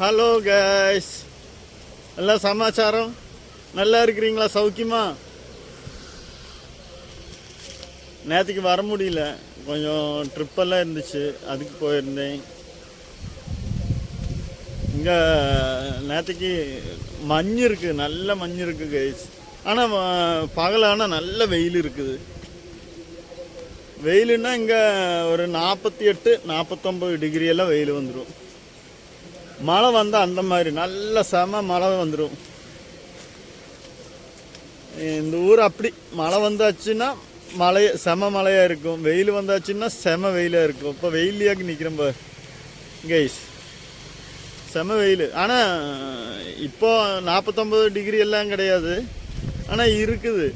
Hello guys, எல்லா சமாச்சாரம் நல்லா இருக்கிறீங்களா? சௌக்கியமா? நேற்றுக்கு வர முடியல, கொஞ்சம் ட்ரிப்பெல்லாம் இருந்துச்சு, அதுக்கு போயிருந்தேன். இங்கே நேற்றுக்கு மஞ்சு இருக்குது, நல்ல மஞ்சு இருக்குது கைஸ். ஆனால் பகலான நல்ல வெயில் இருக்குது. வெயிலுன்னா இங்கே ஒரு 48 49 டிகிரி எல்லாம் வெயில் வந்துடும். மழை வந்தால் அந்த மாதிரி நல்ல செம மழை வந்துடும். இந்த ஊர் அப்படி மழை வந்தாச்சுன்னா செம மழையாக இருக்கும், வெயில் வந்தாச்சுன்னா செம வெயிலாக இருக்கும். இப்போ வெயிலியாக்கு நிற்கிறோம் கைஸ், செம வெயில். ஆனால் இப்போ 49 டிகிரி எல்லாம் கிடையாது, ஆனால் இருக்குது.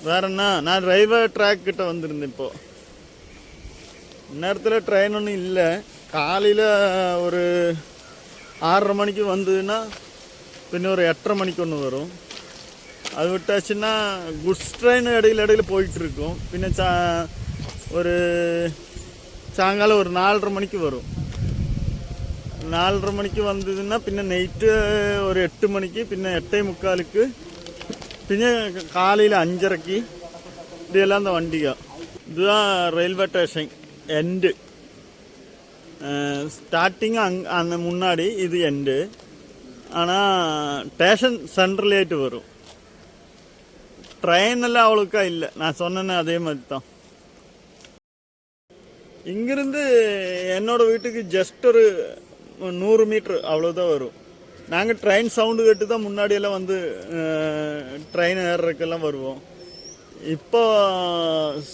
வேற என்ன, நான் ரயில்வே ட்ராக் கிட்ட வந்திருந்தேன். இப்போ இந்நேரத்தில் ட்ரெயின் ஒன்றும் இல்லை. காலையில் ஒரு 6:30 மணிக்கு வந்ததுன்னா பின்ன ஒரு 8:30 மணிக்கு ஒன்று வரும். அது விட்டாச்சுன்னா குட்ஸ் ட்ரெயின் இடையில போயிட்டுருக்கும். பின்ன ஒரு சாயங்காலம் ஒரு 4:30 மணிக்கு வரும். 4:30 மணிக்கு வந்ததுன்னா பின்ன நைட்டு ஒரு 8 மணிக்கு, பின்ன 8:45க்கு, பின்ன காலையில் 5:30க்கு, இப்படியெல்லாம் அந்த வண்டிங்க. இதுதான் ரயில்வே ஸ்டேஷன் எண்டு. ஸ்டார்டிங் அந்த முன்னாடி இது எண்டு. ஆனால் ஸ்டேஷன் சென்ட்ரலேட்டு வரும். ட்ரெயின் எல்லாம் அவ்வளோக்கா இல்லை, நான் சொன்னேன்னு அதே மாதிரி தான். இங்கிருந்து என்னோட வீட்டுக்கு ஜஸ்ட் ஒரு 100 மீட்ரு அவ்வளோதான் வரும். நாங்கள் ட்ரெயின் சவுண்டு கேட்டு தான் முன்னாடியெல்லாம் வந்து ட்ரெயின் ஏறுறதுக்கெல்லாம் வருவோம். இப்போ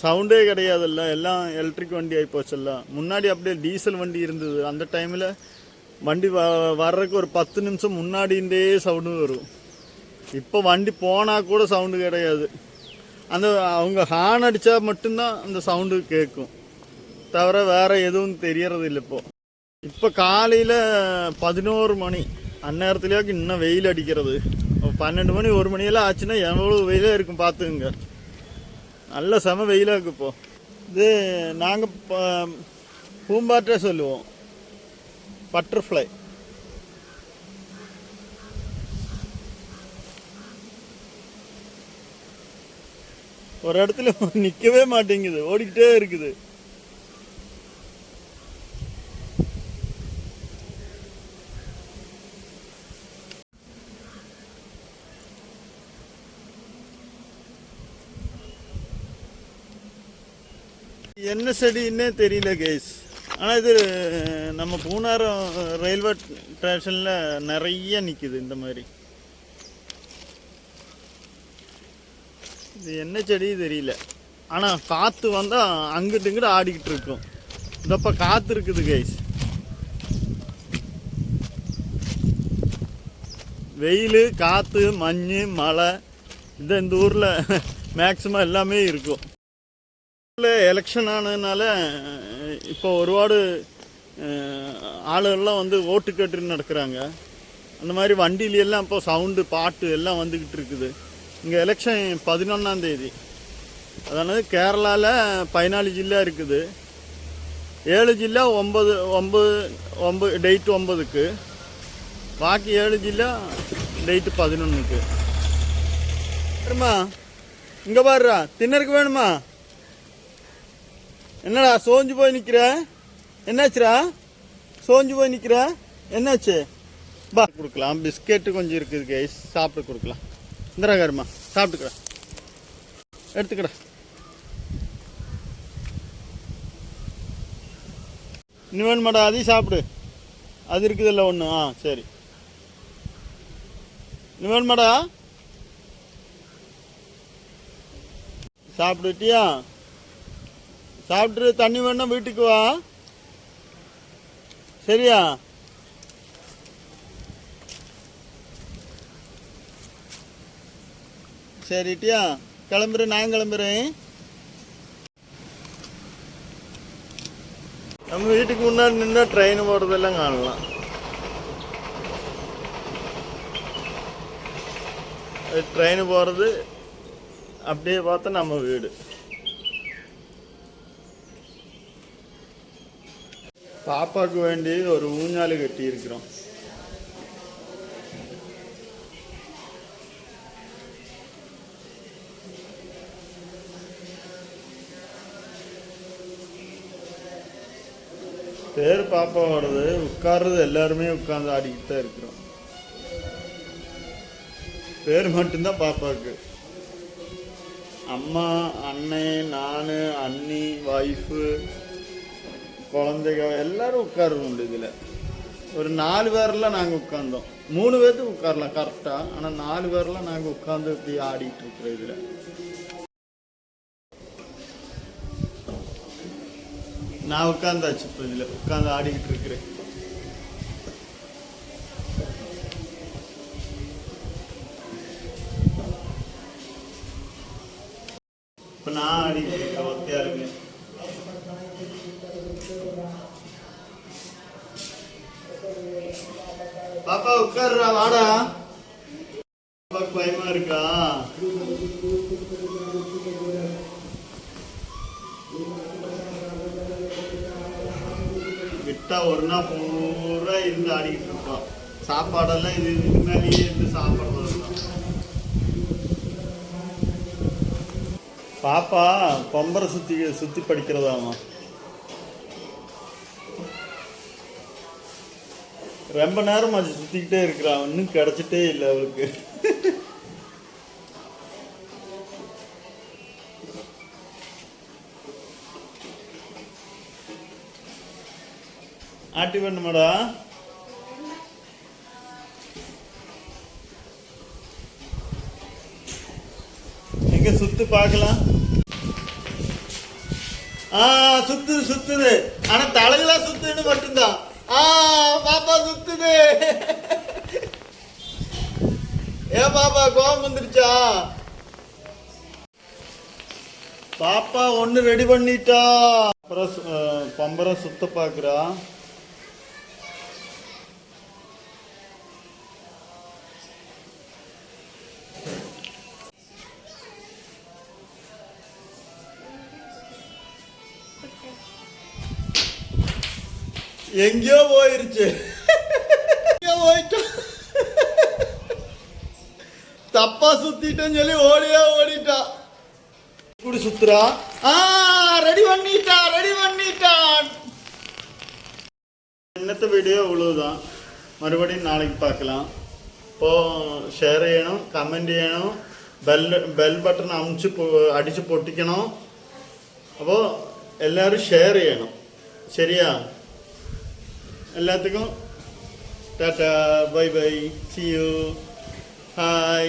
சவுண்டே கிடையாதுல்ல, எல்லாம் எலக்ட்ரிக் வண்டி ஆகி போச்சல்ல. முன்னாடி அப்படியே டீசல் வண்டி இருந்தது. அந்த டைமில் வண்டி வர்றதுக்கு ஒரு 10 நிமிஷம் முன்னாடிந்தே சவுண்டு வரும். இப்போ வண்டி போனால் கூட சவுண்டு கிடையாது. அந்த அவங்க ஹார்ன் அடித்தா மட்டும்தான் அந்த சவுண்டு கேட்கும், தவிர வேறு எதுவும் தெரியறது இல்லை. இப்போ காலையில் 11 மணி அந்நேரத்துலேயாக்கு இன்னும் வெயில் அடிக்கிறது. 12 மணி 1 மணியெல்லாம் ஆச்சுன்னா எவ்வளோ வெயிலாக இருக்கும் பார்த்துக்குங்க. நல்ல செம வெயிலாக இருக்குது. இப்போது இது நாங்கள் பூம்பாற்றே சொல்லுவோம், பட்டர்ஃப்ளை. ஒரு இடத்துல நிற்கவே மாட்டேங்குது, ஓடிக்கிட்டே இருக்குது. என்ன செடின்னே தெரியல கைஸ். ஆனால் இது நம்ம பூனாரம் ரயில்வே ஸ்டேஷனில் நிறைய நிற்குது இந்த மாதிரி. இது என்ன செடி தெரியல, ஆனால் காற்று வந்தால் அங்கிட்டு இங்கிட்டு ஆடிக்கிட்டு இருக்கும். இதப்போ காற்று இருக்குது கைஸ். வெயில், காற்று, மண், மழை, இந்த ஊரில் மேக்சிமம் எல்லாமே இருக்கும். எலெக்ஷன் ஆனதுனால இப்போ ஒருபாடு ஆளுகள்லாம் வந்து ஓட்டு கேட்டு நடக்கிறாங்க. அந்த மாதிரி வண்டியிலெல்லாம் இப்போ சவுண்டு, பாட்டு எல்லாம் வந்துக்கிட்டு இருக்குது. இங்கே எலெக்ஷன் 11ஆம் தேதி. அதாவது கேரளாவில் 14 ஜில்லா இருக்குது, 7 ஜில்லா 9 டேட்டு 9க்கு, பாக்கி 7 ஜில்லா டேட்டு 11க்கு. வேணுமா? இங்கே பாருடா, தின்னருக்கு வேணுமா? என்னடா சோஞ்சு போய் நிற்கிற? என்னாச்சுடா சோஞ்சு போய் நிற்கிற? என்னாச்சு? பா கொடுக்கலாம், பிஸ்கெட்டு கொஞ்சம் இருக்குது கைஸ், சாப்பிட்டு கொடுக்கலாம். இந்தராகாருமா, சாப்பிட்டுக்கடா, எடுத்துக்கடா. இன்னும் வேணுமாடா? அதையும் சாப்பிடு, அது இருக்குதில்ல ஒன்று. சரி, இன்னும் வேணுமாடா? சாப்பிட்டுட்டியா? சாப்பிட்டு தண்ணி வேணும், வீட்டுக்கு வா, சரியா? சரிட்டியா? கிளம்புறேன், நான் கிளம்புறேன். நம்ம வீட்டுக்கு முன்னாடி நின்னா ட்ரெயின் போகிறதெல்லாம் காணலாம். ட்ரெயின் போகிறது அப்படியே பார்த்தா நம்ம வீடு. பாப்பாவுக்கு வேண்டி ஒரு ஊஞ்சாலு கட்டி இருக்கிறோம். பேர் பாப்பாவோடது. உட்கார்றது எல்லாருமே உட்கார்ந்து ஆடிக்கிட்டு தான் இருக்கிறோம். பேர் மட்டும்தான் பாப்பாவுக்கு. அம்மா, அண்ணன், நான், அண்ணி, ஒய்ஃபு, குழந்தைங்க எல்லாரும் உட்காருவோம் இதில். ஒரு 4 பேர்லாம் நாங்கள் உட்காந்தோம். 3 பேர்த்துக்கு உட்காரலாம் கரெக்டாக. ஆனால் 4 பேர்லாம் நாங்கள் உட்காந்து இப்படி ஆடிட்டு இருக்கிறோம். இதில் நான் உட்காந்தாச்சு. இப்போ இதில் உட்காந்து ஆடிக்கிட்டு இருக்கிறேன். இப்போ நான் ஆடிக்கிட்டு இருக்கேன் ஒத்தையாருங்க. பாப்பா உட்காருடா, வாடா. பாப்பாக்கு பயமா இருக்கா? விட்டா ஒரு நாள் பூரா இருந்து ஆடிக்கிட்டு இருப்பான். சாப்பாடெல்லாம் இது மேலேயே இருந்து சாப்பிட்றது தான். பாப்பா பம்பரை சுத்தி படிக்கிறதாமா. ரொம்ப நேரம் அது சுத்திக்கிட்டே இருக்கிறான். இன்னும் கிடைச்சிட்டே இல்லை அவளுக்கு. ஆட்டி வேணுமாடா? எங்க சுத்து பார்க்கலாம். சுத்துது. ஆனா தலையெல்லாம் சுத்துன்னு மட்டும்தான். பாப்பா சுத்துது. ஏன் பாப்பா கோபம் வந்துருச்சா? பாப்பா ஒண்ணு ரெடி பண்ணிட்டா. பம்பரை சுத்த பாக்குறா. எங்கேயோ போயிருச்சு. தப்பா சுத்திட்டேன்னு சொல்லி ஓடிட்டா. இப்படி சுத்துறா. ரெடி பண்ணிட்டான். இன்னத்த வீடியோ இவ்வளவுதான். மறுபடியும் நாளைக்கு பார்க்கலாம். இப்போ ஷேர் ചെയ്യണം, கமெண்ட் ചെയ്യണം, பெல் பட்டன் அடிச்சு பொட்டிக்கணும். അപ്പോൾ எல்லாரும் ஷேர் ചെയ്യണം. சரியா? எல்லாத்துக்கும் tata, bye bye, see you, hi.